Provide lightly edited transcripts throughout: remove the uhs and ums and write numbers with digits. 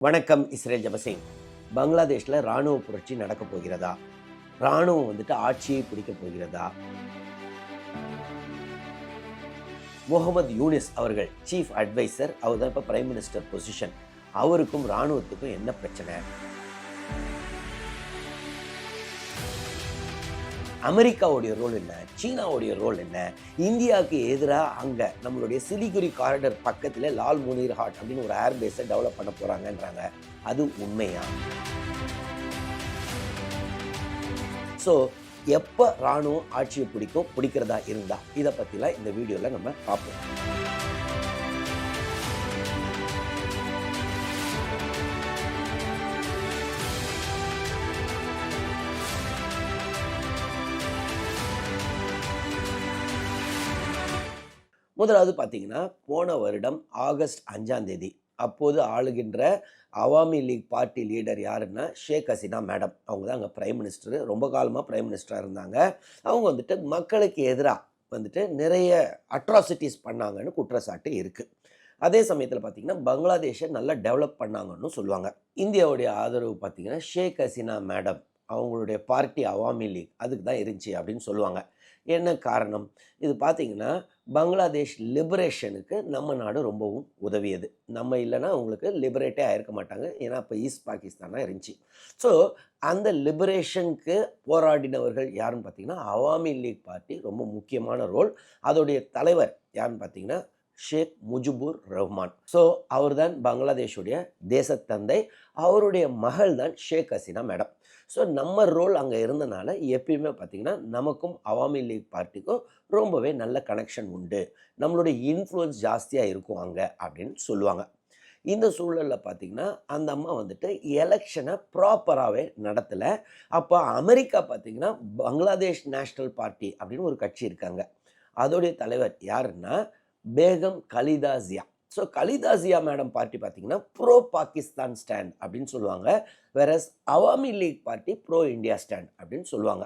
வணக்கம். இஸ்ரேல் ஜபசிங். பங்களாதேஷில் இராணுவ புரட்சி நடக்கப் போகிறதா? இராணுவம் ஆட்சியை பிடிக்கப் போகிறதா? முகமது யூனிஸ் அவர்கள் சீஃப் அட்வைசர், அவர் தான் இப்போ பிரைம் மினிஸ்டர் பொசிஷன். அவருக்கும் இராணுவத்துக்கும் என்ன பிரச்சனை? அமெரிக்காவுடைய ரோல் என்ன? சீனாவுடைய ரோல் என்ன? இந்தியாவுக்கு எதிராக அங்கே நம்மளுடைய சிலிகுரி காரிடர் பக்கத்தில் லால் முனீர் ஹாட் அப்படின்னு ஒரு ஏர்பேஸை டெவலப் பண்ண போகிறாங்கன்றாங்க. அது உண்மையா? ஸோ எப்போ இராணுவம் ஆட்சியை பிடிக்கிறதா இருந்தால் இதை பற்றிலாம் இந்த வீடியோவில் நம்ம பார்ப்போம். முதலாவது பார்த்தீங்கன்னா, போன வருடம் ஆகஸ்ட் 5ஆம் தேதி அப்போது ஆளுகின்ற அவாமி லீக் பார்ட்டி லீடர் யாருன்னா ஷேக் ஹசீனா மேடம். அவங்க தான் அங்கே பிரைம் மினிஸ்டர், ரொம்ப காலமாக பிரைம் மினிஸ்டராக இருந்தாங்க. அவங்க மக்களுக்கு எதிராக நிறைய அட்ராசிட்டிஸ் பண்ணாங்கன்னு குற்றச்சாட்டு இருக்குது. அதே சமயத்தில் பார்த்திங்கன்னா பங்களாதேஷை நல்லா டெவலப் பண்ணாங்கன்னு சொல்லுவாங்க. இந்தியாவுடைய ஆதரவு பார்த்திங்கன்னா ஷேக் ஹசீனா மேடம் அவங்களுடைய பார்ட்டி அவாமி லீக் அதுக்கு தான் இருந்துச்சு அப்படின்னு சொல்லுவாங்க. என்ன காரணம்? இது பார்த்திங்கன்னா பங்களாதேஷ் லிபரேஷனுக்கு நம்ம நாடு ரொம்பவும் உதவியது. நம்ம இல்லைன்னா அவங்களுக்கு லிபரேட்டே ஆகிருக்க மாட்டாங்க. ஏன்னா இப்போ ஈஸ்ட் பாகிஸ்தானாக இருந்துச்சு. ஸோ அந்த லிபரேஷனுக்கு போராடினவர்கள் யாருன்னு பார்த்திங்கன்னா அவாமி லீக் பார்ட்டி ரொம்ப முக்கியமான ரோல். அதோடைய தலைவர் யாருன்னு பார்த்திங்கன்னா ஷேக் முஜிபுர் ரஹ்மான். ஸோ அவர் தான் பங்களாதேஷுடைய தேசத்தந்தை. அவருடைய மகள் தான் ஷேக் ஹசீனா மேடம். ஸோ நம்ம ரோல் அங்கே இருந்தனால எப்பயுமே பார்த்திங்கன்னா நமக்கும் அவாமி லீக் பார்ட்டிக்கும் ரொம்பவே நல்ல கனெக்ஷன் உண்டு, நம்மளுடைய இன்ஃப்ளூயன்ஸ் ஜாஸ்தியாக இருக்கும் அங்கே அப்படின்னு சொல்லுவாங்க. இந்த சூழலில் பார்த்திங்கன்னா அந்த அம்மா எலெக்ஷனை ப்ராப்பராகவே நடத்தலை. அப்போ அமெரிக்கா பார்த்திங்கன்னா பங்களாதேஷ் நேஷ்னல் பார்ட்டி அப்படின்னு ஒரு கட்சி இருக்காங்க. அதோடைய தலைவர் யாருன்னா Begum Khaleda Zia. So Khaleda Zia madam party பார்த்திங்கன்னா ப்ரோ பாகிஸ்தான் ஸ்டாண்ட் அப்படின்னு சொல்லுவாங்க. Whereas Awami League party pro India stand அப்படின்னு சொல்லுவாங்க.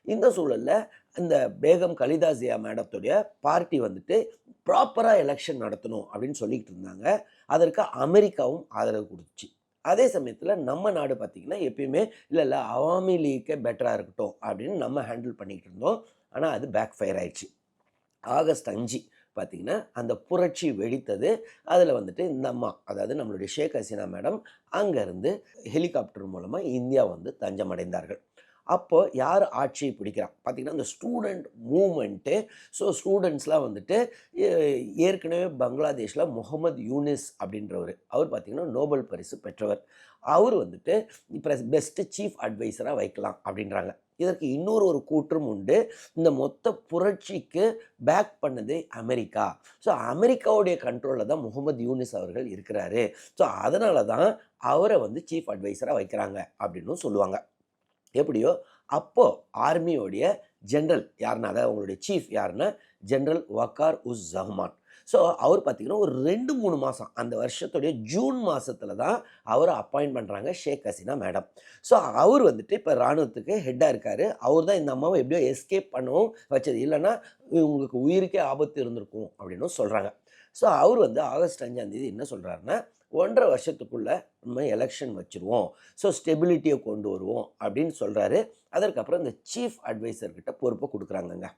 இந்த சூழலில் இந்த பேகம் கலிதா ஜியா மேடத்துடைய பார்ட்டி ப்ராப்பராக எலெக்ஷன் நடத்தணும் அப்படின்னு சொல்லிக்கிட்டு இருந்தாங்க. அதற்கு அமெரிக்காவும் ஆதரவு கொடுத்துச்சு. அதே சமயத்தில் நம்ம நாடு பார்த்திங்கன்னா எப்பயுமே இல்லை அவாமி லீக்கே பெட்டராக இருக்கட்டும் அப்படின்னு நம்ம ஹேண்டில் பண்ணிக்கிட்டு இருந்தோம். ஆனால் அது பேக் ஃபயர் ஆயிடுச்சு. ஆகஸ்ட் 5 பார்த்திங்கன்னா அந்த புரட்சி வெடித்தது. அதில் இந்த அம்மா, அதாவது நம்மளுடைய ஷேக் ஹசீனா மேடம் அங்கேருந்து ஹெலிகாப்டர் மூலமாக இந்தியா தஞ்சம் அடைந்தார்கள். அப்போது யார் ஆட்சியை பிடிக்கிறா பார்த்திங்கன்னா இந்த ஸ்டூடெண்ட் மூமெண்ட்டு. ஸோ ஸ்டூடெண்ட்ஸ்லாம் ஏற்கனவே பங்களாதேஷில் முகமது யூனிஸ் அப்படின்றவர், அவர் பார்த்திங்கன்னா நோபல் பரிசு பெற்றவர். அவர் இப்போ பெஸ்ட்டு சீஃப் அட்வைசராக வைக்கலாம் அப்படின்றாங்க. இதற்கு இன்னொரு கூற்றும் உண்டு. இந்த மொத்த புரட்சிக்கு பேக் பண்ணது அமெரிக்கா. ஸோ அமெரிக்காவுடைய கண்ட்ரோலில் தான் முகமது யூனிஸ் அவர்கள் இருக்கிறாரு. ஸோ அதனால தான் அவரை சீஃப் அட்வைசராக வைக்கிறாங்க அப்படின்னு சொல்லுவாங்க. எப்படியோ அப்போது ஆர்மியோடைய ஜென்ரல் யாருன்னா, அதாவது அவங்களுடைய சீஃப் யாருன்னா ஜென்ரல் வக்கார் உஸ் ஜஹ்மான். ஸோ அவர் பார்த்திங்கன்னா ஒரு 2-3 மாதம் அந்த வருஷத்துடைய ஜூன் மாதத்தில் தான் அவரை அப்பாயிண்ட் பண்ணுறாங்க ஷேக் ஹசீனா மேடம். ஸோ அவர் இப்போ இராணுவத்துக்கு ஹெட்டாக இருக்கார். அவர் தான் இந்த அம்மாவை எப்படியோ எஸ்கேப் பண்ணவும் வச்சது. இல்லைன்னா உங்களுக்கு உயிருக்கே ஆபத்து இருந்திருக்கும் அப்படின்னு சொல்கிறாங்க. ஸோ அவர் ஆகஸ்ட் 5ஆம் தேதி என்ன சொல்கிறாருன்னா 1.5 வருஷத்துக்குள்ளே நம்ம எலெக்ஷன் வச்சுருவோம், ஸோ ஸ்டெபிலிட்டியை கொண்டு வருவோம் அப்படின்னு சொல்கிறாரு. அதற்கப்புறம் இந்த சீஃப் அட்வைசர்கிட்ட பொறுப்பை கொடுக்குறாங்கங்க.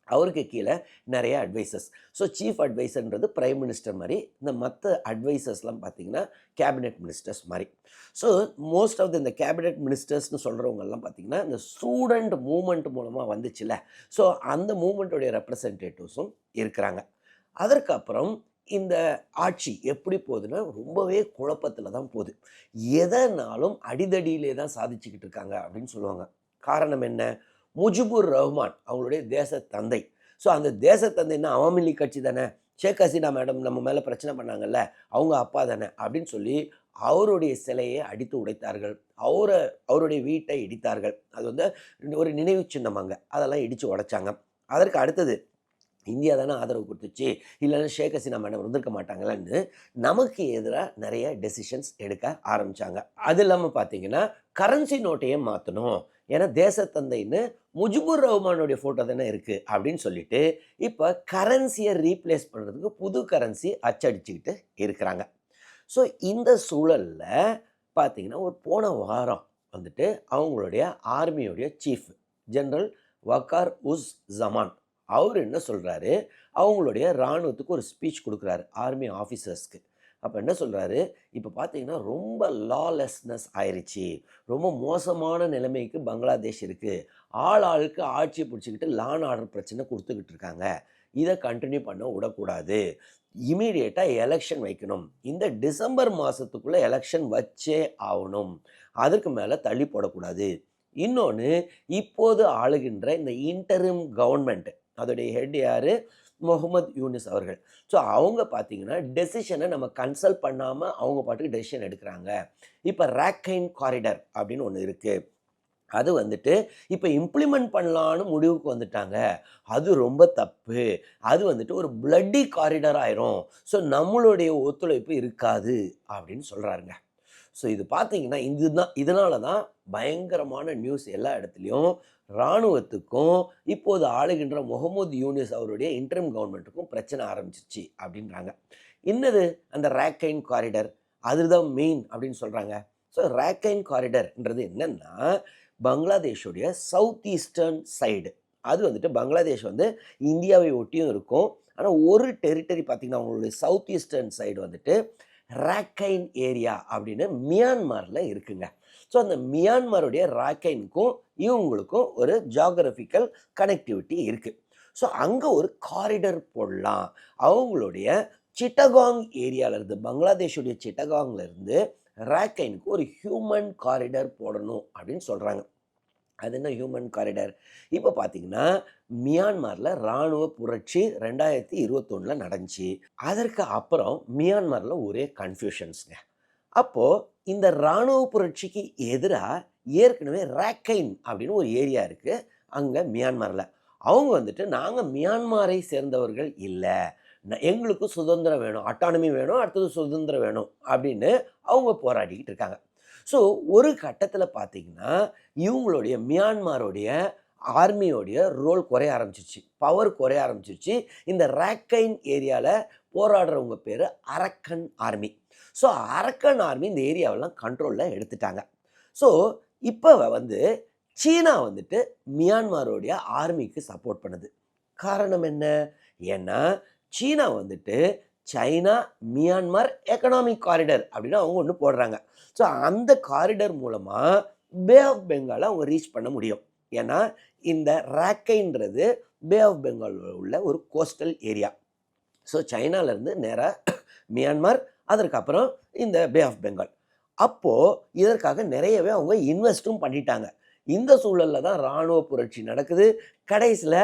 அவருக்கு கீழே நிறைய அட்வைசர்ஸ். ஸோ சீஃப் அட்வைசர்ன்றது பிரைம் மினிஸ்டர் மாதிரி, இந்த மற்ற அட்வைசர்ஸ்லாம் பார்த்திங்கன்னா கேபினெட் மினிஸ்டர்ஸ் மாதிரி. ஸோ மோஸ்ட் ஆஃப் இந்த கேபினெட் மினிஸ்டர்ஸ்னு சொல்கிறவங்கெல்லாம் பார்த்திங்கன்னா இந்த ஸ்டூடெண்ட் மூமெண்ட் மூலமாக வந்துச்சுல்ல, ஸோ அந்த மூமெண்ட்டுடைய ரெப்ரசன்டேட்டிவ்ஸும் இருக்கிறாங்க. அதற்கப்புறம் இந்த ஆட்சி எப்படி போகுதுன்னா ரொம்பவே குழப்பத்தில் தான் போகுது. எதனாலும் அடிதடியிலே தான் சாதிச்சுக்கிட்டு இருக்காங்க அப்படின்னு சொல்லுவாங்க. காரணம் என்ன? முஜிபுர் ரஹ்மான் அவங்களுடைய தேசத்தந்தை. ஸோ அந்த தேசத்தந்தைன்னா அவாமி லீக் கட்சி தானே, ஷேக் ஹசீனா மேடம் நம்ம மேலே பிரச்சனை பண்ணாங்கல்ல, அவங்க அப்பா தானே அப்படின்னு சொல்லி அவருடைய சிலையை அடித்து உடைத்தார்கள். அவருடைய வீட்டை இடித்தார்கள். அது ஒரு நினைவு சின்னமாங்க, அதெல்லாம் இடித்து உடைச்சாங்க. அதற்கு அடுத்தது இந்தியா தானே ஆதரவு கொடுத்துச்சு, இல்லைன்னா ஷேக் ஹசீனா மேடம் இருந்திருக்க மாட்டாங்களான்னு நமக்கு எதிராக நிறைய டெசிஷன்ஸ் எடுக்க ஆரம்பித்தாங்க. அது இல்லாமல் பார்த்தீங்கன்னா கரன்சி நோட்டையே மாற்றணும், ஏன்னா தேசத்தந்தைன்னு முஜிபுர் ரஹ்மானுடைய ஃபோட்டோ தானே இருக்குது அப்படின்னு சொல்லிட்டு இப்போ கரன்சியை ரீப்ளேஸ் பண்ணுறதுக்கு புது கரன்சி அச்சடிச்சுக்கிட்டு இருக்கிறாங்க. ஸோ இந்த சூழல்ல பார்த்தீங்கன்னா, ஒரு போன வாரம் வந்துட்டு அவங்களுடைய ஆர்மியுடைய சீஃப் ஜெனரல் வக்கார் உஸ் ஜமான் அவர் என்ன சொல்றாரு, அவங்களுடைய ராணுவத்துக்கு ஒரு ஸ்பீச் குடுக்குறாரு, ஆர்மி ஆஃபீசர்ஸ்க்கு. அப்ப என்ன சொல்றாரு, இப்ப பார்த்தீங்கன்னா, ரொம்ப லாலெஸ்னஸ் ஆயிருச்சு. ரொம்ப மோசமான நிலைமைக்கு பங்களாதேஷ் இருக்கு. ஆளுக்கு ஆட்சிய புடிச்சுக்கிட்டு ஆர்டர் பிரச்சனை குடுத்துக்கிட்டு இருக்காங்க. இத கன்டின்யூ பண்ண விடக்கூடாது. இம்மீடியட்டா எலக்ஷன் வைக்கணும். இந்த டிசம்பர் மாசத்துக்குள்ள எலக்ஷன் வச்சே ஆவணும். அதற்கு மேல தள்ளி போடக்கூடாது. இன்னொன்னு, இப்போது ஆளுகின்ற இந்த இன்டரிம் கவர்ன்மென்ட் அதோடைய ஹெட் யாரு? முகமது யூனிஸ் அவர்கள். ஸோ அவங்க பார்த்தீங்கன்னா, டெசிஷன நம்ம கன்சல்ட் பண்ணாம அவங்க பாட்டுக்கு டெசிஷன் எடுக்குறாங்க. இப்ப ராக்கைன் காரிடார் அப்படின்னு ஒண்ணு இருக்கு. அது வந்துட்டு இப்ப இம்ப்ளிமெண்ட் பண்ணலான்னு முடிவுக்கு வந்துட்டாங்க. அது ரொம்ப தப்பு. அது வந்துட்டு ஒரு பிளட்டி காரிடார் ஆயிரும். ஸோ நம்மளுடைய ஒத்துழைப்பு இருக்காது அப்படின்னு சொல்றாருங்க. ஸோ இது பார்த்தீங்கன்னா, இதனால தான் பயங்கரமான நியூஸ் எல்லா இடத்துலயும். ராணுவத்துக்கும், இப்போது ஆளுகின்ற முகமது யூனிஸ் அவருடைய இன்டரிம் கவர்ன்மென்ட்டுக்கும் பிரச்சனை ஆரம்பிச்சிருச்சு அப்படின்றாங்க. என்னது அந்த ராக்கைன் காரிடார்? அதுதான் மெயின் அப்படின்னு சொல்றாங்க. ஸோ ராக்கைன் காரிடார்ன்றது என்னன்னா, பங்களாதேஷுடைய சவுத் ஈஸ்டர்ன் சைடு. அது வந்துட்டு பங்களாதேஷ் வந்து இந்தியாவை ஒட்டியும் இருக்கும். ஆனா ஒரு டெரிட்டரி பார்த்தீங்கன்னா, அவங்களுடைய சவுத் ஈஸ்டர்ன் சைடு வந்துட்டு ராக்கைன் ஏரியா அப்படின்னு மியான்மர்ல இருக்குங்க. ஸோ அந்த மியான்மருடைய ராக்கைனுக்கும் இவங்களுக்கும் ஒரு ஜியோகிராஃபிக்கல் கனெக்டிவிட்டி இருக்கு. ஸோ அங்க ஒரு காரிடர் போடலாம். அவங்களுடைய சிட்டகாங் ஏரியால இருந்து, பங்களாதேஷுடைய சிட்டகாங்ல இருந்து ராக்கைனுக்கு ஒரு ஹியூமன் காரிடர் போடணும் அப்படின்னு சொல்றாங்க. அது என்ன ஹியூமன் காரிடார்? இப்ப பார்த்தீங்கன்னா, மியான்மர்ல ராணுவ புரட்சி 2021ல நடந்துச்சு. அதற்கு அப்புறம் மியான்மர்ல ஒரே கன்ஃப்யூஷன்ஸ்ங்க. அப்போ இந்த ராணுவ புரட்சிக்கு எதிரா ஏற்கனவே ராக்கைன் அப்படின்னு ஒரு ஏரியா இருக்கு, அங்க மியான்மர்ல. அவங்க வந்துட்டு, நாங்க மியான்மரை சேர்ந்தவர்கள் இல்ல. எங்களுக்கு சுதந்திரம் வேணும், அட்டானமி வேணும், அடுத்தது சுதந்திரம் வேணும் அப்படின்னு அவங்க போராடிக்கிட்டு இருக்காங்க. ஸோ ஒரு கட்டத்தில பார்த்தீங்கன்னா, இவங்களுடைய மியான்மருடைய ஆர்மியோடைய ரோல் குறைய ஆரம்பிச்சிருச்சு. பவர் குறைய ஆரம்பிச்சிருச்சு. இந்த ராக்கைன் ஏரியால போராடுறவங்க பேரு அரக்கன் ஆர்மி. ஸோ அரக்கன் ஆர்மி இந்த ஏரியாவெல்லாம் கண்ட்ரோல்ல எடுத்துட்டாங்க. ஸோ இப்ப வந்து சீனா வந்துட்டு மியான்மருடைய ஆர்மிக்கு சப்போர்ட் பண்ணுது. காரணம் என்ன? ஏன்னா சீனா வந்துட்டு சைனா மியான்மர் எக்கனாமிக் காரிடர் அப்படின்னு அவங்க ஒண்ணு போடுறாங்க. ஸோ அந்த காரிடர் மூலமா பே ஆஃப் பெங்கால அவங்க ரீச் பண்ண முடியும். ஏன்னா இந்த ராக்கைன்றது பே ஆஃப் பெங்கால்ல உள்ள ஒரு கோஸ்டல் ஏரியா. ஸோ சைனால இருந்து நேரா மியான்மர், அதற்கு அப்புறம் இந்த பே ஆஃப் பெங்கால். அப்போ இதற்காக நிறையவே அவங்க இன்வெஸ்டும் பண்ணிட்டாங்க. இந்த சூழல்ல தான் ராணுவ புரட்சி நடக்குது. கடைசியில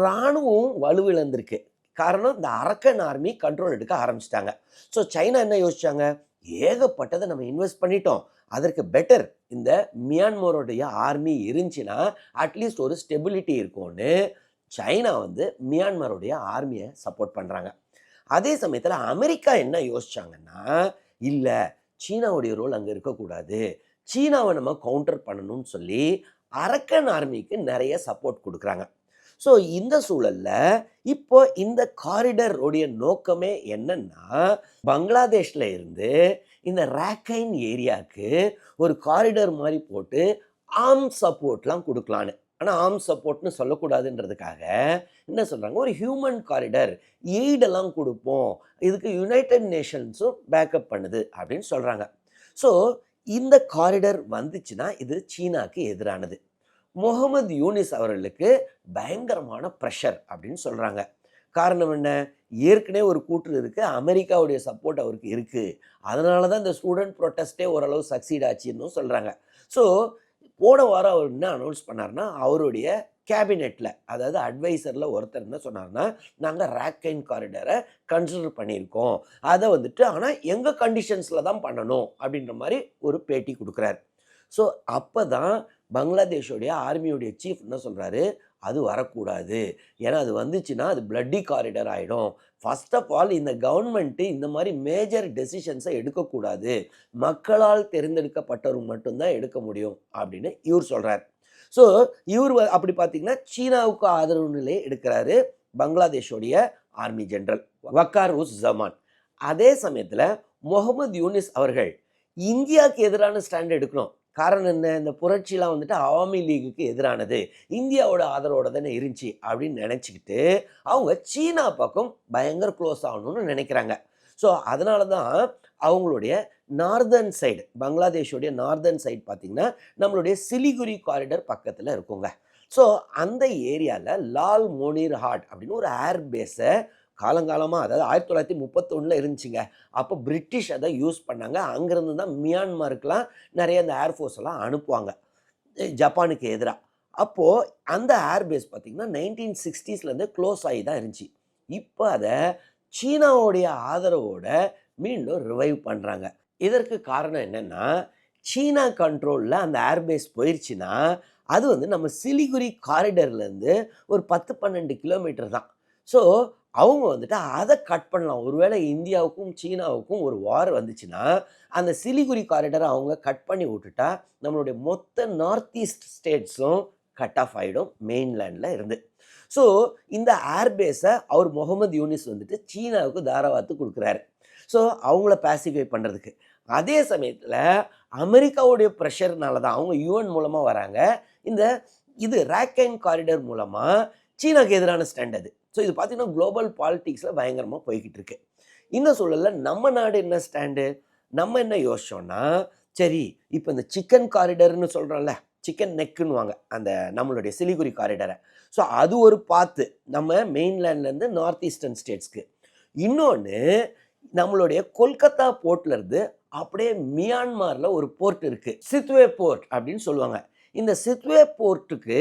ராணுவம் வலுவிழந்திருக்கு. காரணம், இந்த அரக்கன் ஆர்மி கண்ட்ரோல் எடுக்க ஆரம்பிச்சிட்டாங்க. ஸோ சைனா என்ன யோசிச்சாங்க? ஏகப்பட்டதை நம்ம இன்வெஸ்ட் பண்ணிட்டோம். அதற்கு பெட்டர் இந்த மியான்மருடைய ஆர்மி இருந்துச்சுன்னா அட்லீஸ்ட் ஒரு ஸ்டெபிலிட்டி இருக்கும்னு சைனா வந்து மியான்மருடைய ஆர்மியை சப்போர்ட் பண்றாங்க. அதே சமயத்தில் அமெரிக்கா என்ன யோசிச்சாங்கன்னா, இல்ல சீனாவுடைய ரோல் அங்க இருக்கக்கூடாது, சீனாவை நம்ம கவுண்டர் பண்ணணும்னு சொல்லி அரக்கன் ஆர்மிக்கு நிறைய சப்போர்ட் கொடுக்குறாங்க. ஸோ இந்த சூழல்ல இப்போ இந்த காரிடர் உடைய நோக்கமே என்னன்னா, பங்களாதேஷ்ல இருந்து இந்த ராக்கைன் ஏரியாவுக்கு ஒரு காரிடர் மாதிரி போட்டு ஆர்ம் சப்போர்ட்லாம் கொடுக்கலான்னு. ஆனா ஆர்ம் சப்போர்ட்னு சொல்லக்கூடாதுன்றதுக்காக என்ன சொல்றாங்க, ஒரு ஹியூமன் காரிடர் எய்டெல்லாம் கொடுப்போம், இதுக்கு யுனைடெட் நேஷன்ஸும் பேக்கப் பண்ணுது அப்படின்னு சொல்றாங்க. ஸோ இந்த காரிடர் வந்துச்சுன்னா இது சீனாக்கு எதிரானது. முகமது யூனிஸ் அவர்களுக்கு பயங்கரமான ப்ரெஷர் அப்படின்னு சொல்றாங்க. காரணம் என்ன? ஏற்கனவே ஒரு கூற்று இருக்கு, அமெரிக்காவுடைய சப்போர்ட் அவருக்கு இருக்கு. அதனால தான் இந்த ஸ்டூடெண்ட் ப்ரொட்டஸ்டே ஓரளவு சக்சீட் ஆச்சுன்னு சொல்றாங்க. ஸோ போன வாரம் அவர் என்ன அனௌன்ஸ் பண்ணாருன்னா, அவருடைய கேபினெட்ல, அதாவது அட்வைசர்ல ஒருத்தர் என்ன சொன்னார்னா, நாங்க ராக்கைன் காரிடரை கன்சிடர் பண்ணியிருக்கோம். அதை வந்துட்டு ஆனா எங்க கண்டிஷன்ஸ்ல தான் பண்ணணும் அப்படின்ற மாதிரி ஒரு பேட்டி கொடுக்குறாரு. ஸோ அப்பதான் பங்களாதேஷோடைய ஆர்மியோடைய சீஃப் என்ன சொல்றாரு, அது வரக்கூடாது. ஏன்னா அது வந்துச்சுன்னா அது பிளட்டி காரிடர் ஆயிடும். ஃபர்ஸ்ட் ஆஃப் ஆல் இந்த கவர்மெண்ட் இந்த மாதிரி மேஜர் டெசிஷன்ஸை எடுக்கக்கூடாது. மக்களால் தேர்ந்தெடுக்கப்பட்டவர் மட்டும்தான் எடுக்க முடியும் அப்படின்னு இவர் சொல்றார். ஸோ இவர் அப்படி பார்த்தீங்கன்னா சீனாவுக்கு ஆதரவு நிலையை எடுக்கிறாரு பங்களாதேஷோடைய ஆர்மி ஜெனரல் வக்கார் உஸ் ஜமான். அதே சமயத்தில் முகமது யூனிஸ் அவர்கள் இந்தியாவுக்கு எதிரான ஸ்டாண்ட் எடுக்கணும். காரணம் என்ன? இந்த புரட்சிலாம் வந்துட்டு அவாமி லீகுக்கு எதிரானது, இந்தியாவோட ஆதரவோட தானே இருந்துச்சு அப்படின்னு நினச்சிக்கிட்டு அவங்க சீனா பக்கம் பயங்கர க்ளோஸ் ஆகணும்னு நினைக்கிறாங்க. ஸோ அதனால தான் அவங்களுடைய நார்தர்ன் சைடு, பங்களாதேஷோடைய நார்தர்ன் சைடு பார்த்தீங்கன்னா நம்மளுடைய சிலிகுரி காரிடர் பக்கத்தில் இருக்குங்க. ஸோ அந்த ஏரியாவில் லால் மோனிர் ஹாட் அப்படின்னு ஒரு ஏர் பேஸை காலங்காலமாக, அதாவது 1931 இருந்துச்சுங்க. அப்போ பிரிட்டிஷ் அதை யூஸ் பண்ணாங்க. அங்கேருந்து தான் மியான்மருக்கெலாம் நிறைய இந்த ஏர்ஃபோர்ஸ் எல்லாம் அனுப்புவாங்க ஜப்பானுக்கு எதிராக. அப்போது அந்த ஏர்பேஸ் பார்த்திங்கன்னா 1960ஸ்லேருந்து க்ளோஸ் ஆகி தான் இருந்துச்சு. இப்போ அதை சீனாவுடைய ஆதரவோட மீண்டும் ரிவைவ் பண்ணுறாங்க. இதற்கு காரணம் என்னென்னா, சீனா கண்ட்ரோலில் அந்த ஏர்பேஸ் போயிடுச்சுன்னா அது வந்து நம்ம சிலிகுரி காரிடர்லேருந்து ஒரு 10-12 கிலோமீட்டர் தான். ஸோ அவங்க வந்துட்டு அதை கட் பண்ணலாம். ஒருவேளை இந்தியாவுக்கும் சீனாவுக்கும் ஒரு வார் வந்துச்சுன்னா அந்த சிலிகுரி காரிடரை அவங்க கட் பண்ணி விட்டுட்டா நம்மளுடைய மொத்த நார்த் ஈஸ்ட் ஸ்டேட்ஸும் கட் ஆஃப் ஆகிடும் மெயின்லேண்டில் இருந்து. ஸோ இந்த ஏர்பேஸை அவர் முகமது யூனிஸ் வந்துட்டு சீனாவுக்கு தாராவாத்து கொடுக்குறாரு. ஸோ அவங்கள பேசிஃபை பண்ணுறதுக்கு. அதே சமயத்தில் அமெரிக்காவுடைய ப்ரெஷர்னால தான் அவங்க யூஎன் மூலமாக வராங்க. இது ராக்கைன் காரிடர் மூலமாக சீனாவுக்கு எதிரான ஸ்டாண்ட் அது. ஸோ இது பார்த்தீங்கன்னா குளோபல் பாலிட்டிக்ஸில் பயங்கரமாக போய்கிட்டு இருக்கு. இந்த சூழலில் நம்ம நாடு என்ன ஸ்டாண்டு? நம்ம என்ன யோசிச்சோன்னா, சரி இப்போ இந்த சிக்கன் காரிடர்னு சொல்கிறோம்ல, சிக்கன் நெக்குன்னுவாங்க அந்த நம்மளுடைய சிலிகுரி காரிடரை. ஸோ அது ஒரு பாத்து நம்ம மெயின்லேண்ட்லேருந்து நார்த் ஈஸ்டர்ன் ஸ்டேட்ஸ்க்கு. இன்னொன்று நம்மளுடைய கொல்கத்தா போர்ட்லேருந்து அப்படியே மியான்மாரில் ஒரு போர்ட் இருக்குது, சித்வே போர்ட் அப்படின்னு சொல்லுவாங்க. இந்த சித்வே போர்ட்டுக்கு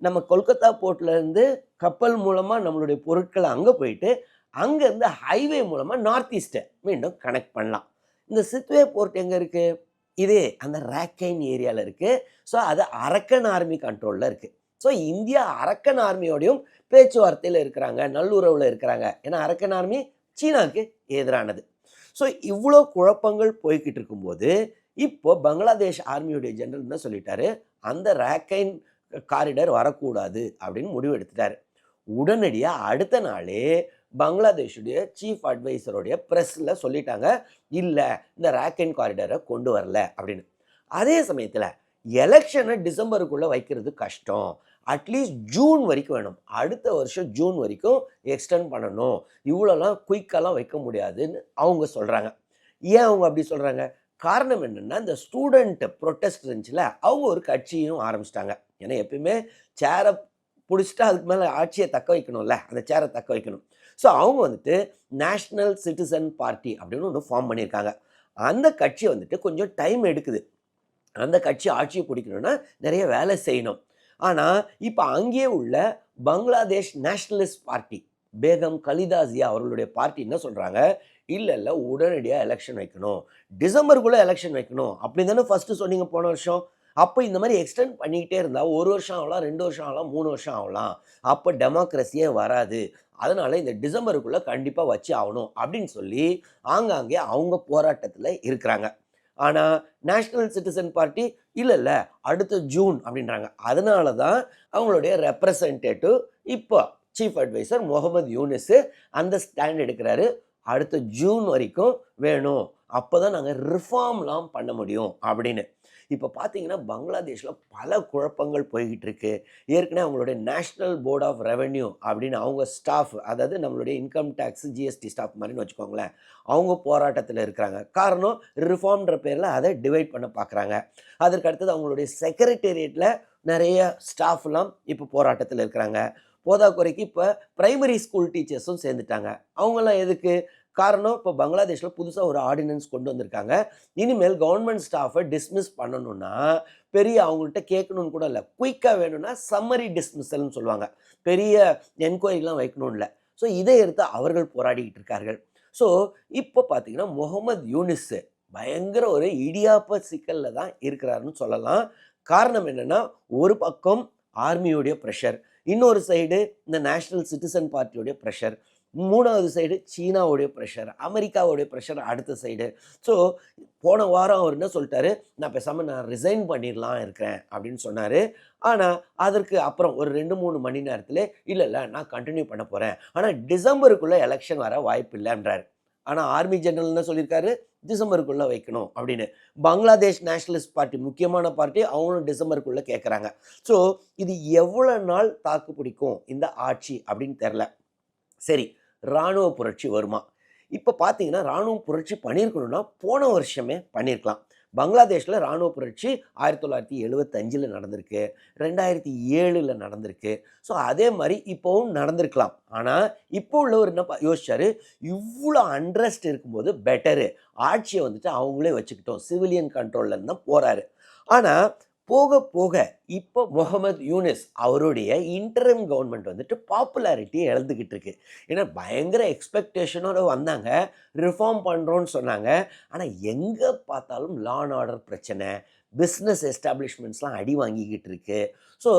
நம்ம கொல்கத்தா போர்ட்லேருந்து கப்பல் மூலமாக நம்மளுடைய பொருட்களை அங்கே போயிட்டு அங்கேருந்து ஹைவே மூலமாக நார்த் ஈஸ்ட்டை மீண்டும் கனெக்ட் பண்ணலாம். இந்த சித்வே போர்ட் எங்கே இருக்குது? இதே அந்த ராக்கைன் ஏரியாவில் இருக்குது. ஸோ அது அரக்கன் ஆர்மி கண்ட்ரோலில் இருக்குது. ஸோ இந்தியா அரக்கன் ஆர்மியோடையும் பேச்சுவார்த்தையில் இருக்கிறாங்க, நல்லுறவில் இருக்கிறாங்க. ஏன்னா அரக்கன் ஆர்மி சீனாவுக்கு எதிரானது. ஸோ இவ்வளோ குழப்பங்கள் போய்கிட்டு இருக்கும்போது இப்போ பங்களாதேஷ் ஆர்மியுடைய ஜெனரல் என்ன சொல்லிட்டாரு, அந்த ராக்கைன் காரிடர் வரக்கூடாது அப்படின்னு முடிவு எடுத்துட்டாரு. உடனடியாக அடுத்த நாளே பங்களாதேஷுடைய சீஃப் அட்வைசருடைய ப்ரெஸ்ஸில் சொல்லிட்டாங்க, இல்லை இந்த ராக்கைன் காரிடரை கொண்டு வரல அப்படின்னு. அதே சமயத்தில் எலெக்ஷனை டிசம்பருக்குள்ளே வைக்கிறது கஷ்டம், அட்லீஸ்ட் ஜூன் வரைக்கும் வேணும், அடுத்த வருஷம் ஜூன் வரைக்கும் எக்ஸ்டெண்ட் பண்ணணும், இவ்வளோலாம் குயிக்கெல்லாம் வைக்க முடியாதுன்னு அவங்க சொல்கிறாங்க. ஏன் அவங்க அப்படி சொல்கிறாங்க? காரணம் என்னென்னா, இந்த ஸ்டூடெண்ட் ப்ரொட்டஸ்ட் இருந்துச்சுல, அவங்க ஒரு கட்சியும் ஆரம்பிச்சிட்டாங்க. ஏன்னா எப்பயுமே சேரை பிடிச்சிட்டா அதுக்கு மேலே ஆட்சியை தக்க வைக்கணும்ல, அந்த சேரை தக்க வைக்கணும். ஸோ அவங்க வந்துட்டு நேஷ்னல் சிட்டிசன் பார்ட்டி அப்படின்னு ஒன்று ஃபார்ம் பண்ணியிருக்காங்க. அந்த கட்சி வந்துட்டு கொஞ்சம் டைம் எடுக்குது. அந்த கட்சி ஆட்சியை பிடிக்கணும்னா நிறைய வேலை செய்யணும். ஆனால் இப்போ அங்கேயே உள்ள பங்களாதேஷ் நேஷ்னலிஸ்ட் பார்ட்டி, பேகம் கலிதா ஜியா அவர்களுடைய பார்ட்டி என்ன சொல்கிறாங்க, இல்லை உடனடியாக எலெக்ஷன் வைக்கணும், டிசம்பருக்குள்ளே எலெக்ஷன் வைக்கணும் அப்படின்னு தானே ஃபஸ்ட்டு சொன்னீங்க போன வருஷம். அப்போ இந்த மாதிரி எக்ஸ்டெண்ட் பண்ணிக்கிட்டே இருந்தால் 1 வருஷம் ஆகலாம், 2 வருஷம் ஆகலாம், 3 வருஷம் ஆகலாம், அப்போ டெமோக்ரஸியே வராது, அதனால் இந்த டிசம்பருக்குள்ளே கண்டிப்பாக வச்சு ஆகணும் அப்படின்னு சொல்லி ஆங்காங்கே அவங்க போராட்டத்தில் இருக்கிறாங்க. ஆனால் நேஷ்னல் சிட்டிசன் பார்ட்டி இல்லை அடுத்த ஜூன் அப்படின்றாங்க. அதனால தான் அவங்களுடைய ரெப்ரசன்டேட்டிவ் இப்போ சீஃப் அட்வைசர் முகமது யூனிஸ் அந்த ஸ்டாண்ட் எடுக்கிறாரு, அடுத்த ஜூன் வரைக்கும் வேணும், அப்போ தான் நாங்கள் ரிஃபார்ம்லாம் பண்ண முடியும் அப்படின்னு. இப்போ பார்த்தீங்கன்னா பங்களாதேஷில் பல குழப்பங்கள் போய்கிட்டு இருக்கு. ஏற்கனவே அவங்களுடைய நேஷ்னல் போர்ட் ஆஃப் ரெவென்யூ அப்படின்னு அவங்க ஸ்டாஃப், அதாவது நம்மளுடைய இன்கம் டேக்ஸ் ஜிஎஸ்டி ஸ்டாஃப் மாதிரின்னு வச்சுக்கோங்களேன், அவங்க போராட்டத்தில் இருக்கிறாங்க. காரணம் ரிஃபார்ம்ன்ற பேரில் அதை டிவைட் பண்ண பார்க்குறாங்க. அதற்கு அடுத்தது அவங்களுடைய செக்ரட்டேரியட்டில் நிறைய ஸ்டாஃப்லாம் இப்போ போராட்டத்தில் இருக்கிறாங்க. போதாக்குறைக்கு இப்போ ப்ரைமரி ஸ்கூல் டீச்சர்ஸும் சேர்ந்துட்டாங்க. அவங்கெல்லாம் எதுக்கு? காரணம் இப்போ பங்களாதேஷில் புதுசாக ஒரு ஆர்டினன்ஸ் கொண்டு வந்திருக்காங்க. இனிமேல் கவர்மெண்ட் ஸ்டாஃபை டிஸ்மிஸ் பண்ணணும்னா பெரிய அவங்கள்ட்ட கேட்கணும்னு கூட இல்லை, குயிக்காக வேணும்னா சம்மரி டிஸ்மிஸல்னு சொல்லுவாங்க, பெரிய என்கொயரிலாம் வைக்கணும் இல்லை. ஸோ இதை எடுத்து அவர்கள் போராடிக்கிட்டு இருக்கார்கள். ஸோ இப்போ பார்த்தீங்கன்னா முகமது யூனிஸ் பயங்கர ஒரு இடியாப்ப சிக்கலில் தான் இருக்கிறாருன்னு சொல்லலாம். காரணம் என்னென்னா, ஒரு பக்கம் ஆர்மியோடைய ப்ரெஷர், இன்னொரு சைடு இந்த நேஷ்னல் சிட்டிசன் பார்ட்டியோடைய ப்ரெஷர், மூணாவது சைடு சீனாவுடைய ப்ரெஷர், அமெரிக்காவுடைய ப்ரெஷர் அடுத்த சைடு. ஸோ போன வாரம் அவர் என்ன சொல்லிட்டாரு, நான் ரிசைன் பண்ணிடலாம் இருக்கிறேன் அப்படின்னு சொன்னார். ஆனால் அதற்கு அப்புறம் ஒரு 2-3 மணி நேரத்தில் இல்லை நான் கண்டினியூ பண்ண போகிறேன், ஆனால் டிசம்பருக்குள்ளே எலெக்ஷன் வர வாய்ப்பு இல்லைன்றார். ஆனால் ஆர்மி ஜெனரல் என்ன சொல்லியிருக்காரு, டிசம்பருக்குள்ளே வைக்கணும் அப்படின்னு. பங்களாதேஷ் நேஷனலிஸ்ட் பார்ட்டி, முக்கியமான பார்ட்டி, அவங்களும் டிசம்பருக்குள்ளே கேட்குறாங்க. ஸோ இது எவ்வளோ நாள் தாக்கு பிடிக்கும் இந்த ஆட்சி அப்படின்னு தெரில. சரி, இராணுவ புரட்சி வருமா? இப்போ பார்த்தீங்கன்னா இராணுவ புரட்சி பண்ணியிருக்கணும்னா போன வருஷமே பண்ணியிருக்கலாம். பங்களாதேஷில் இராணுவ புரட்சி 1975 நடந்திருக்கு, 2007 நடந்திருக்கு. ஸோ அதே மாதிரி இப்போவும் நடந்திருக்கலாம். ஆனால் இப்போ உள்ளவர் என்ன யோசிச்சாரு, இவ்வளோ அண்ட்ரஸ்ட் இருக்கும்போது பெட்டரு, ஆட்சியை வந்துட்டு அவங்களே வச்சுக்கிட்டோம், சிவிலியன் கண்ட்ரோல்ல தான் போகிறாரு. ஆனால் போக போக இப்போ முகமது யூனிஸ் அவருடைய இன்டரிம் கவர்மெண்ட் வந்துட்டு பாப்புலாரிட்டியை இழந்துக்கிட்டு இருக்கு. ஏன்னா பயங்கர எக்ஸ்பெக்டேஷனோட வந்தாங்க, ரிஃபார்ம் பண்ணுறோன்னு சொன்னாங்க. ஆனால் எங்கே பார்த்தாலும் லா அண்ட் ஆர்டர் பிரச்சனை, பிஸ்னஸ் எஸ்டாப்ளிஷ்மெண்ட்ஸ்லாம் அடி வாங்கிக்கிட்டு இருக்கு. ஸோ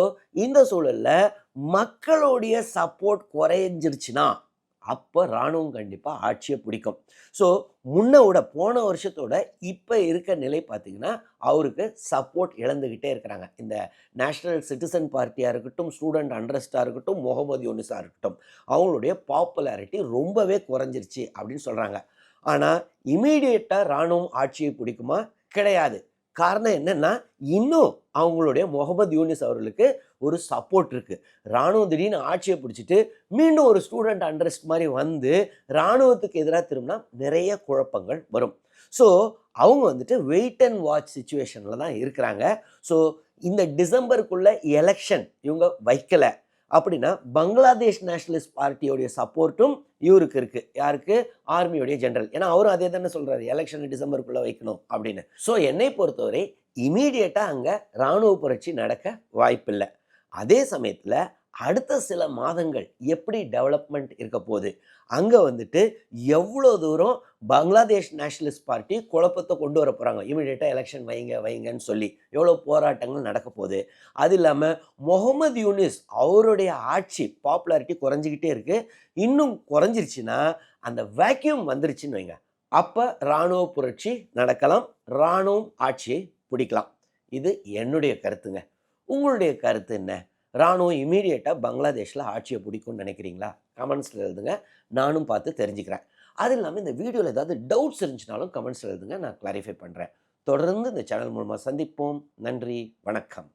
இந்த சூழலில் மக்களுடைய சப்போர்ட் குறைஞ்சிருச்சுன்னா அப்போ இராணுவம் கண்டிப்பாக ஆட்சியை பிடிக்கும். ஸோ முன்ன போன வருஷத்தோட இப்போ இருக்க நிலை பார்த்திங்கன்னா அவருக்கு சப்போர்ட் இழந்துக்கிட்டே இருக்கிறாங்க. இந்த நேஷ்னல் சிட்டிசன் பார்ட்டியாக இருக்கட்டும், ஸ்டூடெண்ட் அண்ட்ரஸ்டாக இருக்கட்டும், முகமது யூனிஸாக இருக்கட்டும், அவங்களுடைய பாப்புலாரிட்டி ரொம்பவே குறைஞ்சிருச்சு அப்படின்னு சொல்கிறாங்க. ஆனால் இமீடியட்டாக இராணுவம் ஆட்சியை பிடிக்குமா? கிடையாது. காரணம் என்னென்னா, இன்னும் அவங்களுடைய முகமது யூனிஸ் அவர்களுக்கு ஒரு சப்போர்ட் இருக்குது. இராணுவம் திடீர்னு ஆட்சியை பிடிச்சிட்டு மீண்டும் ஒரு ஸ்டூடெண்ட் அண்ட்ரஸ்ட் மாதிரி வந்து இராணுவத்துக்கு எதிராக திரும்பினா நிறைய குழப்பங்கள் வரும். ஸோ அவங்க வந்துட்டு வெயிட் அண்ட் வாட்ச் சிச்சுவேஷனில் தான் இருக்கிறாங்க. ஸோ இந்த டிசம்பருக்குள்ளே எலெக்ஷன் இவங்க வைக்கலை அப்படின்னா பங்களாதேஷ் நேஷனலிஸ்ட் பார்ட்டியோடைய சப்போர்ட்டும் இவருக்கு இருக்குது. யாருக்கு? ஆர்மியோடைய ஜெனரல். ஏன்னா அவரும் அதே தானே சொல்கிறாரு, எலெக்ஷன் டிசம்பருக்குள்ளே வைக்கணும் அப்படின்னு. ஸோ என்னை பொறுத்தவரை இமீடியட்டாக அங்கே இராணுவ புரட்சி நடக்க வாய்ப்பில்லை. அதே சமயத்தில் அடுத்த சில மாதங்கள் எப்படி டெவலப்மெண்ட் இருக்க போகுது, அங்கே வந்துட்டு எவ்வளோ தூரம் பங்களாதேஷ் நேஷனலிஸ்ட் பார்ட்டி குழப்பத்தை கொண்டு வர போகிறாங்க, இமீடியட்டாக எலெக்ஷன் வைங்கன்னு சொல்லி எவ்வளோ போராட்டங்கள் நடக்க போகுது. அது இல்லாமல் முகமது யூனிஸ் அவருடைய ஆட்சி பாப்புலாரிட்டி குறைஞ்சிக்கிட்டே இருக்குது. இன்னும் குறைஞ்சிருச்சுன்னா அந்த வேக்யூம் வந்துருச்சுன்னு வைங்க, அப்போ இராணுவ புரட்சி நடக்கலாம், இராணுவம் ஆட்சியை பிடிக்கலாம். இது என்னுடைய கருத்துங்க. உங்களுடைய கருத்து என்ன? இராணுவம் இமீடியட்டாக பங்களாதேஷில் ஆட்சியை பிடிக்கும்னு நினைக்கிறீங்களா? கமெண்ட்ஸில் எழுதுங்க, நானும் பார்த்து தெரிஞ்சுக்கிறேன். அது இல்லாமல் இந்த வீடியோவில் ஏதாவது டவுட்ஸ் இருந்துச்சுனாலும் கமெண்ட்ஸில் எழுதுங்க, நான் கிளாரிஃபை பண்ணுறேன். தொடர்ந்து இந்த சேனல் மூலமாக சந்திப்போம். நன்றி, வணக்கம்.